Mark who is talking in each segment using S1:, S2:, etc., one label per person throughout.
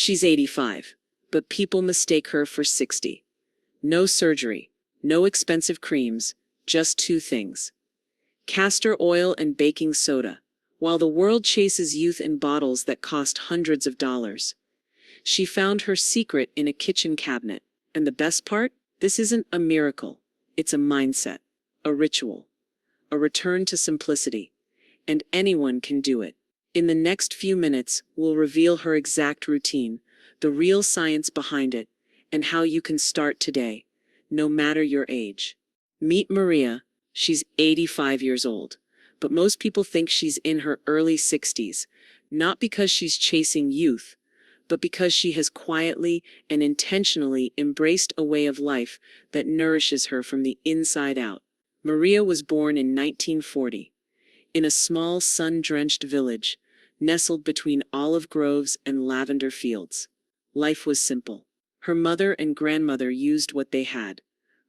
S1: She's 85, but people mistake her for 60. No surgery, no expensive creams, just two things: castor oil and baking soda. While the world chases youth in bottles that cost hundreds of dollars, she found her secret in a kitchen cabinet. And the best part? This isn't a miracle. It's a mindset, a ritual, a return to simplicity. And anyone can do it. In the next few minutes, we'll reveal her exact routine, the real science behind it, and how you can start today, no matter your age. Meet Maria. She's 85 years old, but most people think she's in her early 60s, not because she's chasing youth, but because she has quietly and intentionally embraced a way of life that nourishes her from the inside out. Maria was born in 1940, in a small sun-drenched village, nestled between olive groves and lavender fields. Life was simple. Her mother and grandmother used what they had: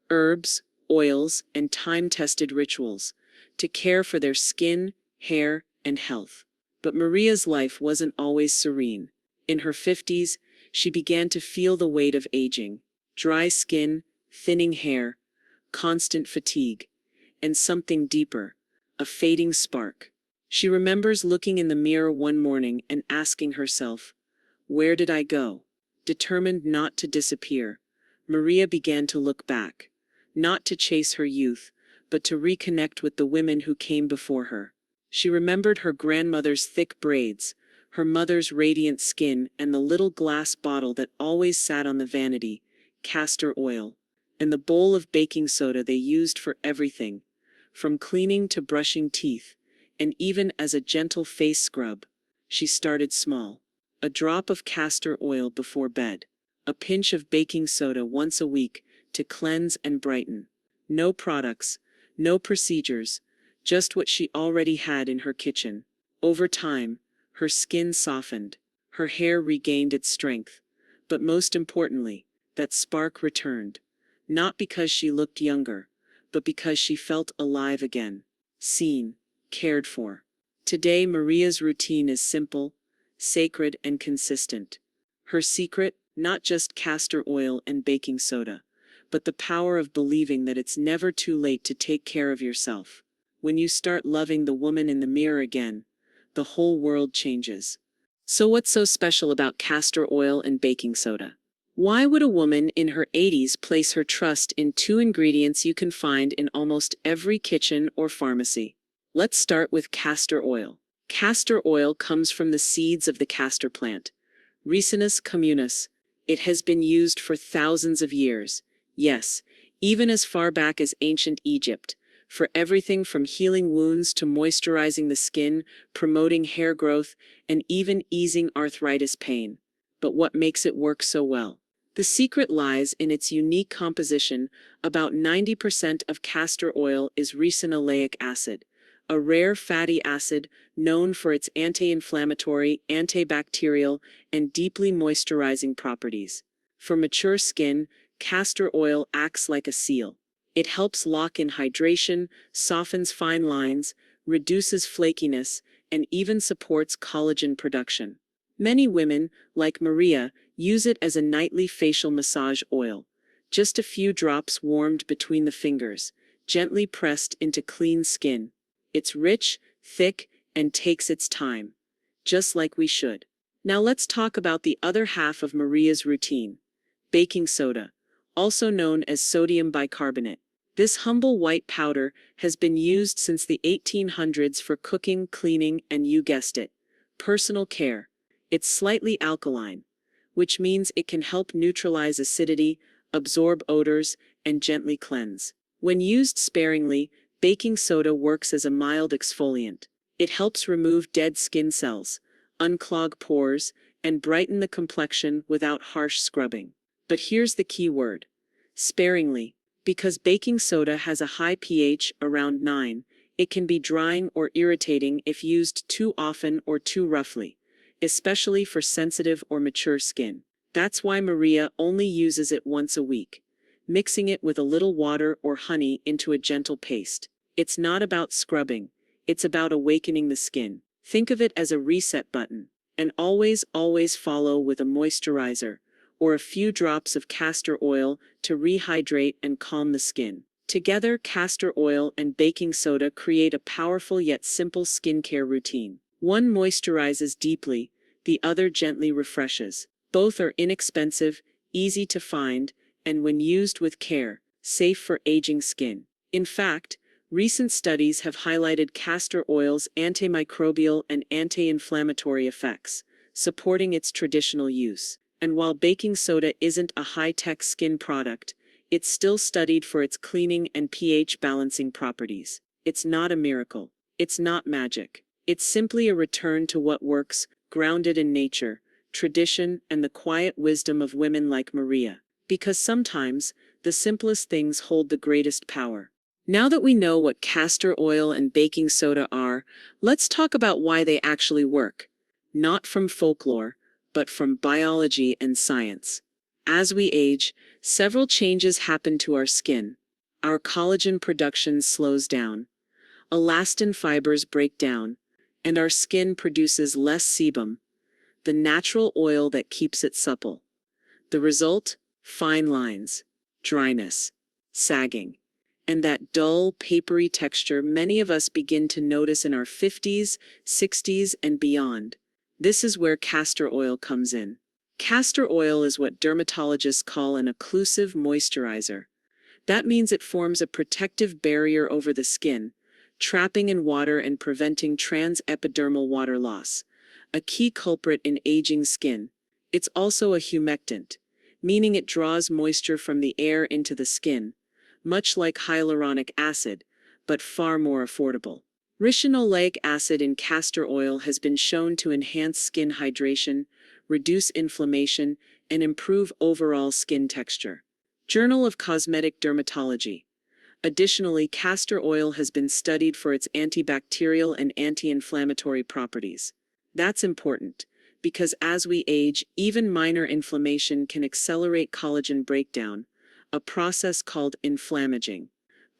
S1: herbs, oils, and time-tested rituals to care for their skin, hair, and health. But Maria's life wasn't always serene. In her 50s, she began to feel the weight of aging: dry skin, thinning hair, constant fatigue, and something deeper, a fading spark. She remembers looking in the mirror one morning and asking herself, "Where did I go?" Determined not to disappear, Maria began to look back, not to chase her youth, but to reconnect with the women who came before her. She remembered her grandmother's thick braids, her mother's radiant skin, and the little glass bottle that always sat on the vanity: castor oil, and the bowl of baking soda they used for everything, from cleaning to brushing teeth, and even as a gentle face scrub. She started small: a drop of castor oil before bed, a pinch of baking soda once a week to cleanse and brighten. No products, no procedures, just what she already had in her kitchen. Over time, her skin softened, her hair regained its strength, but most importantly, that spark returned, not because she looked younger, but because she felt alive again, seen, cared for. Today, Maria's routine is simple, sacred, and consistent. Her secret: not just castor oil and baking soda, but the power of believing that it's never too late to take care of yourself. When you start loving the woman in the mirror again, the whole world changes. So what's so special about castor oil and baking soda? Why would a woman in her 80s place her trust in two ingredients you can find in almost every kitchen or pharmacy? Let's start with castor oil. Castor oil comes from the seeds of the castor plant, Ricinus communis. It has been used for thousands of years, yes, even as far back as ancient Egypt, for everything from healing wounds to moisturizing the skin, promoting hair growth, and even easing arthritis pain. But what makes it work so well? The secret lies in its unique composition. About 90% of castor oil is ricinoleic acid, a rare fatty acid known for its anti-inflammatory, antibacterial, and deeply moisturizing properties. For mature skin, castor oil acts like a seal. It helps lock in hydration, softens fine lines, reduces flakiness, and even supports collagen production. Many women, like Maria, use it as a nightly facial massage oil: just a few drops warmed between the fingers, gently pressed into clean skin. It's rich, thick, and takes its time, just like we should. Now let's talk about the other half of Maria's routine: baking soda, also known as sodium bicarbonate. This humble white powder has been used since the 1800s for cooking, cleaning, and, you guessed it, personal care. It's slightly alkaline, which means it can help neutralize acidity, absorb odors, and gently cleanse. When used sparingly, baking soda works as a mild exfoliant. It helps remove dead skin cells, unclog pores, and brighten the complexion without harsh scrubbing. But here's the key word: sparingly. Because baking soda has a high pH, around 9, it can be drying or irritating if used too often or too roughly, especially for sensitive or mature skin. That's why Maria only uses it once a week, mixing it with a little water or honey into a gentle paste. It's not about scrubbing, it's about awakening the skin. Think of it as a reset button. And always follow with a moisturizer or a few drops of castor oil to rehydrate and calm the skin. Together, castor oil and baking soda create a powerful yet simple skincare routine. One moisturizes deeply, the other gently refreshes. Both are inexpensive, easy to find, and when used with care, safe for aging skin. In fact, recent studies have highlighted castor oil's antimicrobial and anti-inflammatory effects, supporting its traditional use. And while baking soda isn't a high-tech skin product, it's still studied for its cleaning and pH balancing properties. It's not a miracle. It's not magic. It's simply a return to what works, grounded in nature, tradition, and the quiet wisdom of women like Maria. Because sometimes, the simplest things hold the greatest power. Now that we know what castor oil and baking soda are, let's talk about why they actually work. Not from folklore, but from biology and science. As we age, several changes happen to our skin. Our collagen production slows down, elastin fibers break down, and our skin produces less sebum, the natural oil that keeps it supple. The result? Fine lines, dryness, sagging, and that dull, papery texture many of us begin to notice in our 50s, 60s, and beyond. This is where castor oil comes in. Castor oil is what dermatologists call an occlusive moisturizer. That means it forms a protective barrier over the skin, trapping in water and preventing transepidermal water loss, a key culprit in aging skin. It's also a humectant, meaning it draws moisture from the air into the skin, much like hyaluronic acid, but far more affordable. Ricinoleic acid in castor oil has been shown to enhance skin hydration, reduce inflammation, and improve overall skin texture. Journal of Cosmetic Dermatology. Additionally, castor oil has been studied for its antibacterial and anti-inflammatory properties. That's important, because as we age, even minor inflammation can accelerate collagen breakdown, a process called inflammaging.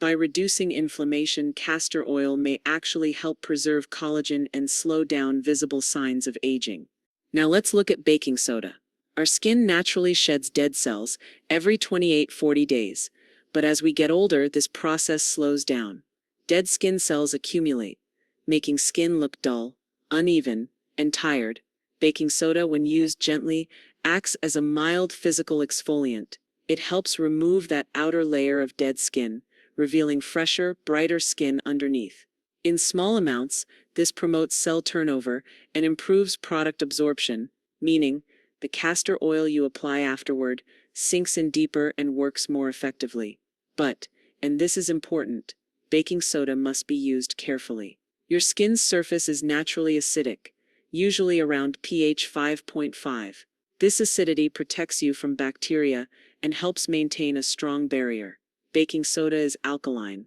S1: By reducing inflammation, castor oil may actually help preserve collagen and slow down visible signs of aging. Now let's look at baking soda. Our skin naturally sheds dead cells every 28-40 days, but as we get older, this process slows down. Dead skin cells accumulate, making skin look dull, uneven, and tired. Baking soda, when used gently, acts as a mild physical exfoliant. It helps remove that outer layer of dead skin, revealing fresher, brighter skin underneath. In small amounts, this promotes cell turnover and improves product absorption, meaning the castor oil you apply afterward sinks in deeper and works more effectively. But, and this is important, baking soda must be used carefully. Your skin's surface is naturally acidic, usually around pH 5.5. This acidity protects you from bacteria and helps maintain a strong barrier. Baking soda is alkaline,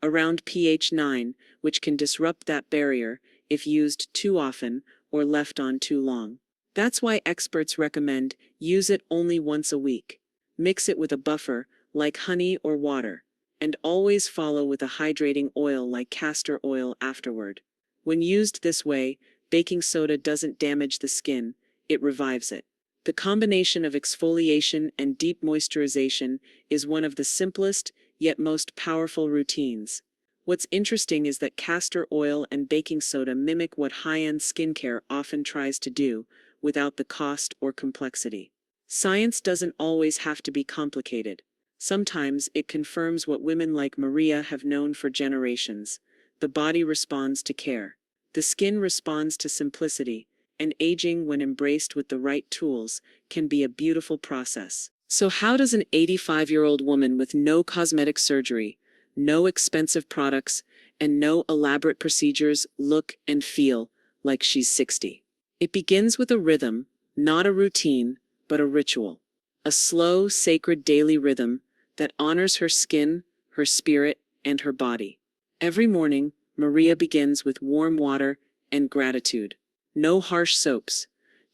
S1: around pH 9, which can disrupt that barrier if used too often or left on too long. That's why experts recommend use it only once a week. Mix it with a buffer, like honey or water, and always follow with a hydrating oil like castor oil afterward. When used this way, baking soda doesn't damage the skin, it revives it. The combination of exfoliation and deep moisturization is one of the simplest, yet most powerful routines. What's interesting is that castor oil and baking soda mimic what high-end skincare often tries to do, without the cost or complexity. Science doesn't always have to be complicated. Sometimes it confirms what women like Maria have known for generations. The body responds to care. The skin responds to simplicity, and aging, when embraced with the right tools, can be a beautiful process. So how does an 85-year-old woman with no cosmetic surgery, no expensive products, and no elaborate procedures look and feel like she's 60? It begins with a rhythm, not a routine, but a ritual. A slow, sacred daily rhythm that honors her skin, her spirit, and her body. Every morning, Maria begins with warm water and gratitude. No harsh soaps,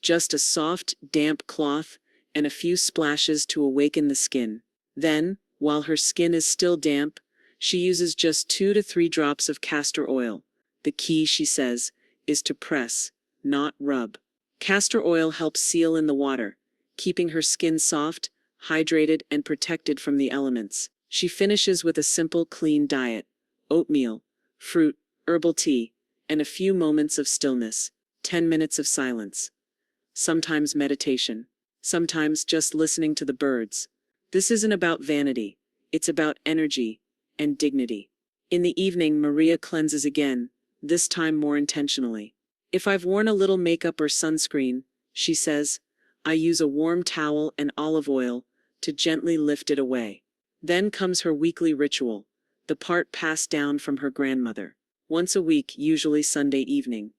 S1: just a soft, damp cloth and a few splashes to awaken the skin. Then, while her skin is still damp, she uses just 2 to 3 drops of castor oil. The key, she says, is to press, not rub. Castor oil helps seal in the water, keeping her skin soft, hydrated, and protected from the elements. She finishes with a simple, clean diet: oatmeal, fruit, herbal tea, and a few moments of stillness, 10 minutes of silence. Sometimes meditation, sometimes just listening to the birds. This isn't about vanity, it's about energy and dignity. In the evening, Maria cleanses again, this time more intentionally. If I've worn a little makeup or sunscreen, she says, I use a warm towel and olive oil to gently lift it away. Then comes her weekly ritual, the part passed down from her grandmother. Once a week, usually Sunday evening,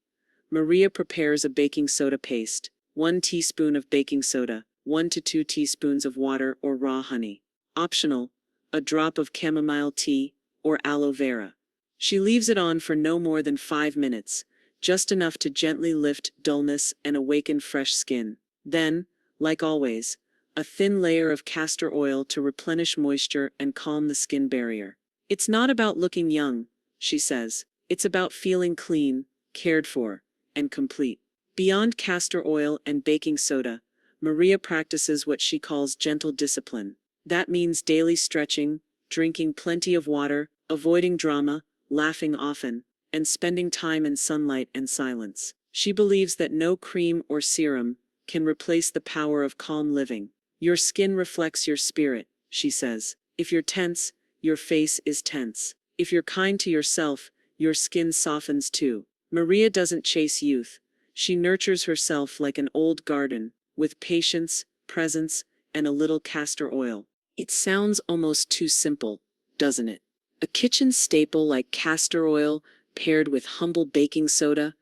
S1: Maria prepares a baking soda paste, 1 teaspoon of baking soda, 1 to 2 teaspoons of water or raw honey. Optional, a drop of chamomile tea or aloe vera. She leaves it on for no more than 5 minutes, just enough to gently lift dullness and awaken fresh skin. Then, like always, a thin layer of castor oil to replenish moisture and calm the skin barrier. It's not about looking young, she says. It's about feeling clean, cared for, and complete. Beyond castor oil and baking soda, Maria practices what she calls gentle discipline. That means daily stretching, drinking plenty of water, avoiding drama, laughing often, and spending time in sunlight and silence. She believes that no cream or serum can replace the power of calm living. Your skin reflects your spirit, she says. If you're tense, your face is tense. If you're kind to yourself, your skin softens too. Maria doesn't chase youth. She nurtures herself like an old garden, with patience, presence, and a little castor oil. It sounds almost too simple, doesn't it? A kitchen staple like castor oil paired with humble baking soda,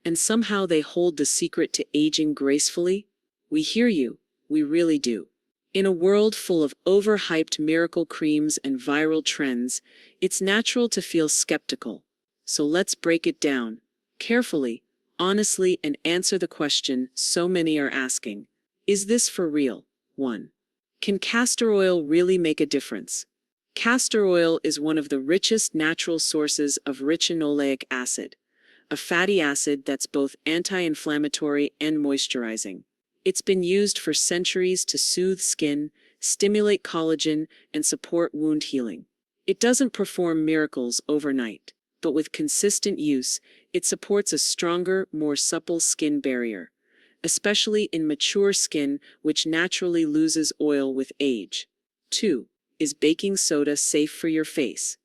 S1: and somehow they hold the secret to aging gracefully? We hear you, we really do. In a world full of overhyped miracle creams and viral trends, it's natural to feel skeptical. So let's break it down, carefully, honestly, and answer the question so many are asking. Is this for real? 1. Can castor oil really make a difference? Castor oil is one of the richest natural sources of rich linoleic acid, a fatty acid that's both anti-inflammatory and moisturizing. It's been used for centuries to soothe skin, stimulate collagen, and support wound healing. It doesn't perform miracles overnight, but with consistent use, it supports a stronger, more supple skin barrier, especially in mature skin which naturally loses oil with age. 2. Is baking soda safe for your face?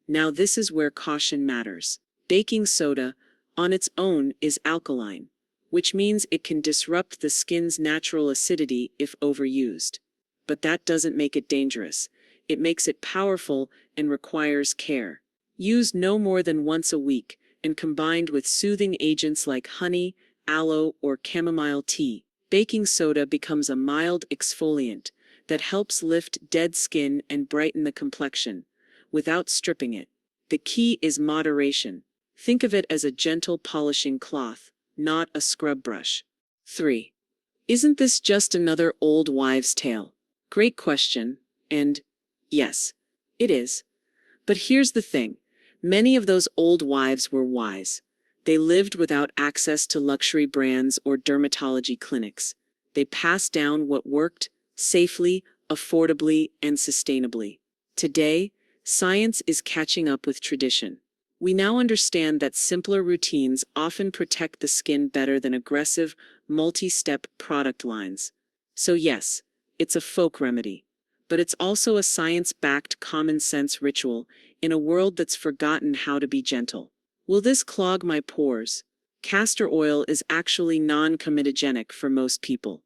S1: Now this is where caution matters. Baking soda, on its own, is alkaline, which means it can disrupt the skin's natural acidity if overused. But that doesn't make it dangerous. It makes it powerful and requires care. Used no more than once a week, and combined with soothing agents like honey, aloe, or chamomile tea, baking soda becomes a mild exfoliant that helps lift dead skin and brighten the complexion, without stripping it. The key is moderation. Think of it as a gentle polishing cloth, not a scrub brush. 3. Isn't this just another old wives' tale? Great question, and yes, it is. But here's the thing. Many of those old wives were wise. They lived without access to luxury brands or dermatology clinics. They passed down what worked, safely, affordably, and sustainably. Today, science is catching up with tradition. We now understand that simpler routines often protect the skin better than aggressive, multi-step product lines. So yes, it's a folk remedy, but it's also a science-backed common-sense ritual in a world that's forgotten how to be gentle. Will this clog my pores? Castor oil is actually non-comedogenic for most people,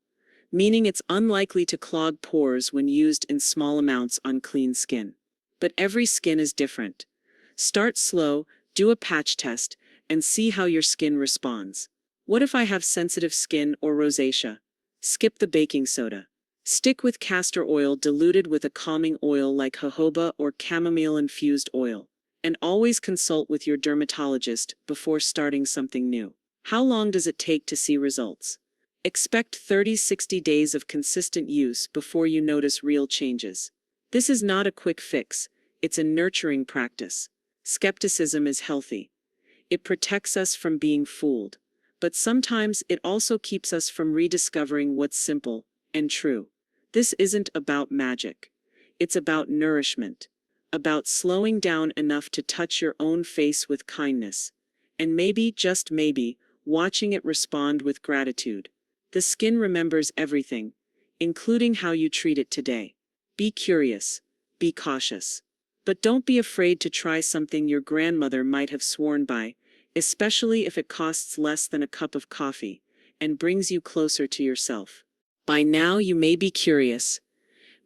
S1: meaning it's unlikely to clog pores when used in small amounts on clean skin. But every skin is different. Start slow, do a patch test, and see how your skin responds. What if I have sensitive skin or rosacea? Skip the baking soda. Stick with castor oil diluted with a calming oil like jojoba or chamomile-infused oil. And always consult with your dermatologist before starting something new. How long does it take to see results? Expect 30-60 days of consistent use before you notice real changes. This is not a quick fix, it's a nurturing practice. Skepticism is healthy. It protects us from being fooled. but sometimes it also keeps us from rediscovering what's simple and true. This isn't about magic. It's about nourishment, about slowing down enough to touch your own face with kindness, and maybe, just maybe, watching it respond with gratitude. The skin remembers everything, including how you treat it today. Be curious, be cautious. But don't be afraid to try something your grandmother might have sworn by, especially if it costs less than a cup of coffee and brings you closer to yourself. By now you may be curious,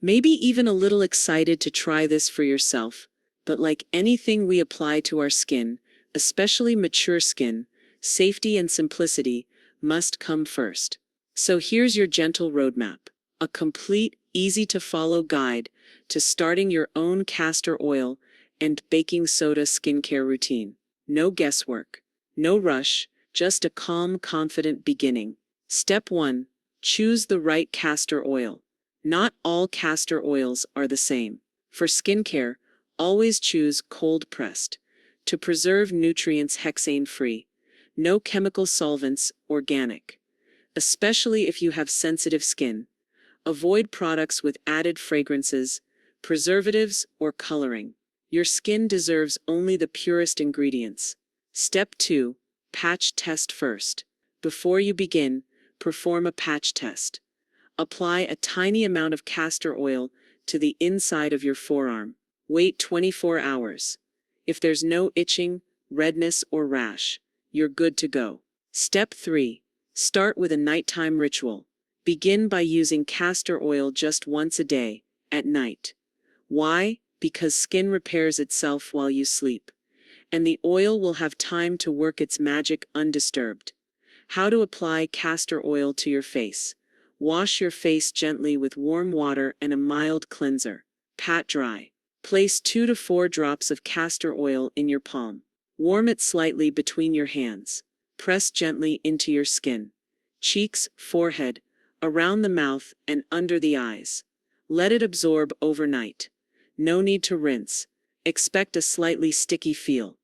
S1: maybe even a little excited to try this for yourself, but like anything we apply to our skin, especially mature skin, safety and simplicity must come first. So here's your gentle roadmap, a complete, easy-to-follow guide to starting your own castor oil and baking soda skincare routine. No guesswork, no rush, just a calm, confident beginning. Step 1. Choose the right castor oil. Not all castor oils are the same. For skincare, always choose cold-pressed, to preserve nutrients hexane-free. No chemical solvents, organic. Especially if you have sensitive skin. Avoid products with added fragrances, preservatives, or coloring. Your skin deserves only the purest ingredients. Step 2. Patch test first. Before you begin, perform a patch test. Apply a tiny amount of castor oil to the inside of your forearm. Wait 24 hours. If there's no itching, redness, or rash, you're good to go. Step 3. Start with a nighttime ritual. Begin by using castor oil just once a day, at night. Why? Because skin repairs itself while you sleep, and the oil will have time to work its magic undisturbed. How to apply castor oil to your face. Wash your face gently with warm water and a mild cleanser. Pat dry. Place 2 to 4 drops of castor oil in your palm. Warm it slightly between your hands. Press gently into your skin. Cheeks, forehead, around the mouth and under the eyes. Let it absorb overnight. No need to rinse. Expect a slightly sticky feel.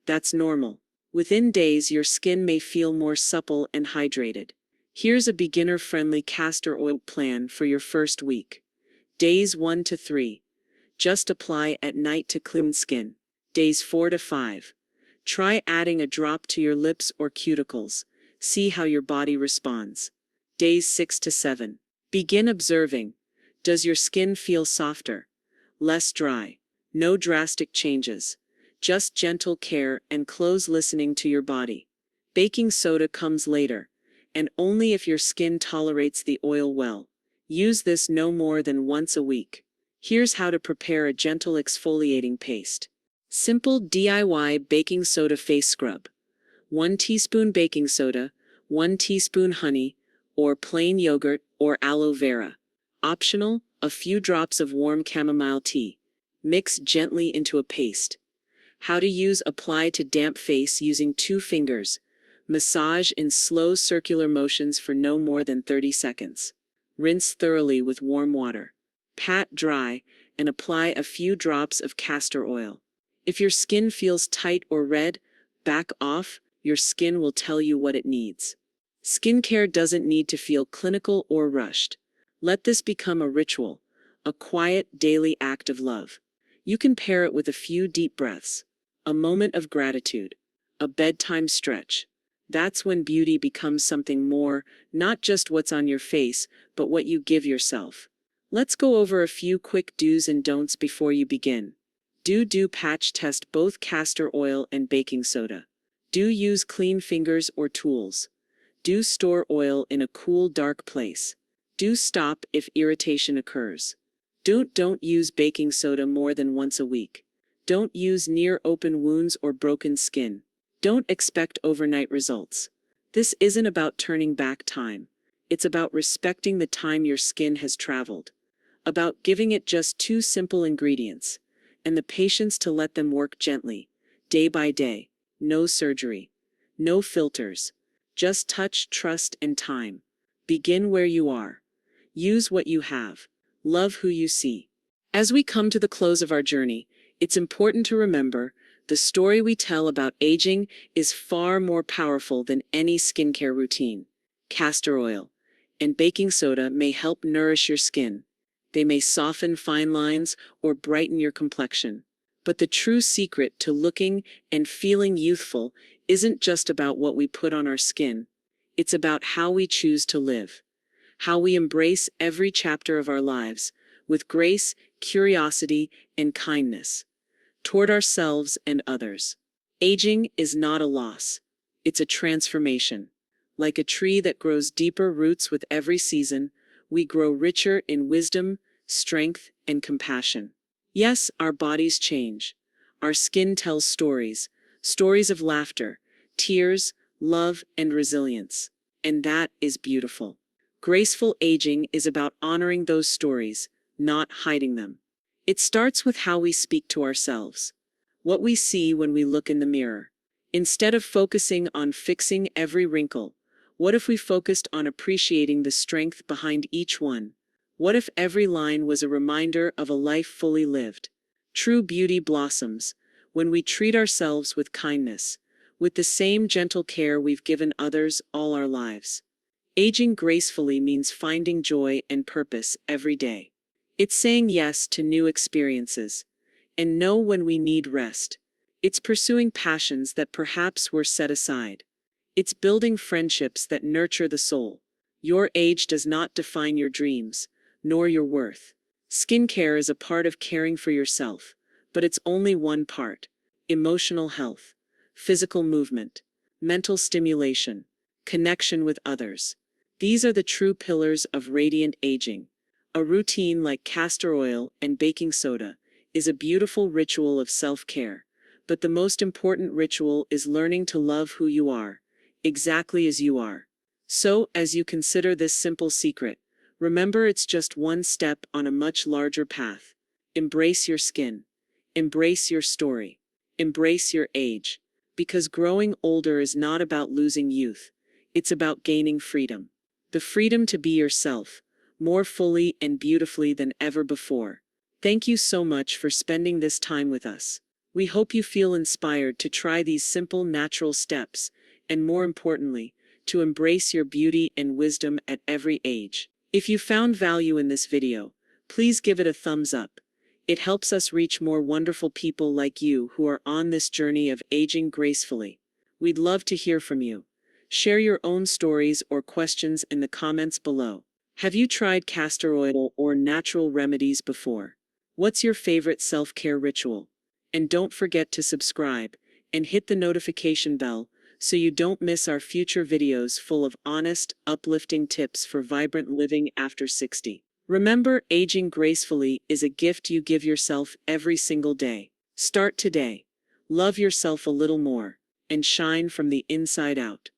S1: That's normal. Within days, your skin may feel more supple and hydrated. Here's a beginner-friendly castor oil plan for your first week. Days 1 to 3. Just apply at night to clean skin. Days 4 to 5. Try adding a drop to your lips or cuticles. See how your body responds. Days 6 to 7. Begin observing. Does your skin feel softer? Less dry? No drastic changes. Just gentle care and close listening to your body. Baking soda comes later, and only if your skin tolerates the oil well. Use this no more than once a week. Here's how to prepare a gentle exfoliating paste. Simple DIY baking soda face scrub. 1 teaspoon baking soda, 1 teaspoon honey, or plain yogurt or aloe vera. Optional, a few drops of warm chamomile tea. Mix gently into a paste. How to use: apply to damp face using 2 fingers. Massage in slow circular motions for no more than 30 seconds. Rinse thoroughly with warm water. Pat dry and apply a few drops of castor oil. If your skin feels tight or red, back off. Your skin will tell you what it needs. Skincare doesn't need to feel clinical or rushed. Let this become a ritual, a quiet daily act of love. You can pair it with a few deep breaths, a moment of gratitude, a bedtime stretch. That's when beauty becomes something more, not just what's on your face, but what you give yourself. Let's go over a few quick do's and don'ts before you begin. Do patch test both castor oil and baking soda. Do use clean fingers or tools. Do store oil in a cool, dark place. Do stop if irritation occurs. Don't use baking soda more than once a week. Don't use near open wounds or broken skin. Don't expect overnight results. This isn't about turning back time. It's about respecting the time your skin has traveled. About giving it just 2 simple ingredients, and the patience to let them work gently, day by day. No surgery. No filters. Just touch, trust, and time. Begin where you are. Use what you have. Love who you see. As we come to the close of our journey, it's important to remember, The story we tell about aging is far more powerful than any skincare routine. Castor oil and baking soda may help nourish your skin. They may soften fine lines or brighten your complexion. But the true secret to looking and feeling youthful isn't just about what we put on our skin. It's about how we choose to live, how we embrace every chapter of our lives with grace, curiosity, and kindness toward ourselves and others. Aging is not a loss. It's a transformation. Like a tree that grows deeper roots with every season, we grow richer in wisdom, strength, and compassion. Yes, our bodies change. Our skin tells stories, stories of laughter, tears, love, and resilience. And that is beautiful. Graceful aging is about honoring those stories, not hiding them. It starts with how we speak to ourselves, what we see when we look in the mirror. Instead of focusing on fixing every wrinkle, what if we focused on appreciating the strength behind each one? What if every line was a reminder of a life fully lived? True beauty blossoms when we treat ourselves with kindness, with the same gentle care we've given others all our lives. Aging gracefully means finding joy and purpose every day. It's saying yes to new experiences and no when we need rest. It's pursuing passions that perhaps were set aside. It's building friendships that nurture the soul. Your age does not define your dreams, nor your worth. Skincare is a part of caring for yourself, but it's only one part. Emotional health, physical movement, mental stimulation, connection with others. These are the true pillars of radiant aging. A routine like castor oil and baking soda is a beautiful ritual of self-care, but the most important ritual is learning to love who you are, exactly as you are. So, as you consider this simple secret, remember it's just one step on a much larger path. Embrace your skin. Embrace your story. Embrace your age. Because growing older is not about losing youth. It's about gaining freedom. The freedom to be yourself, more fully and beautifully than ever before. Thank you so much for spending this time with us. We hope you feel inspired to try these simple natural steps, and more importantly, to embrace your beauty and wisdom at every age. If you found value in this video, please give it a thumbs up. It helps us reach more wonderful people like you who are on this journey of aging gracefully. We'd love to hear from you. Share your own stories or questions in the comments below. Have you tried castor oil or natural remedies before? What's your favorite self-care ritual? And don't forget to subscribe and hit the notification bell so you don't miss our future videos full of honest, uplifting tips for vibrant living after 60. Remember, aging gracefully is a gift you give yourself every single day. Start today. Love yourself a little more and shine from the inside out.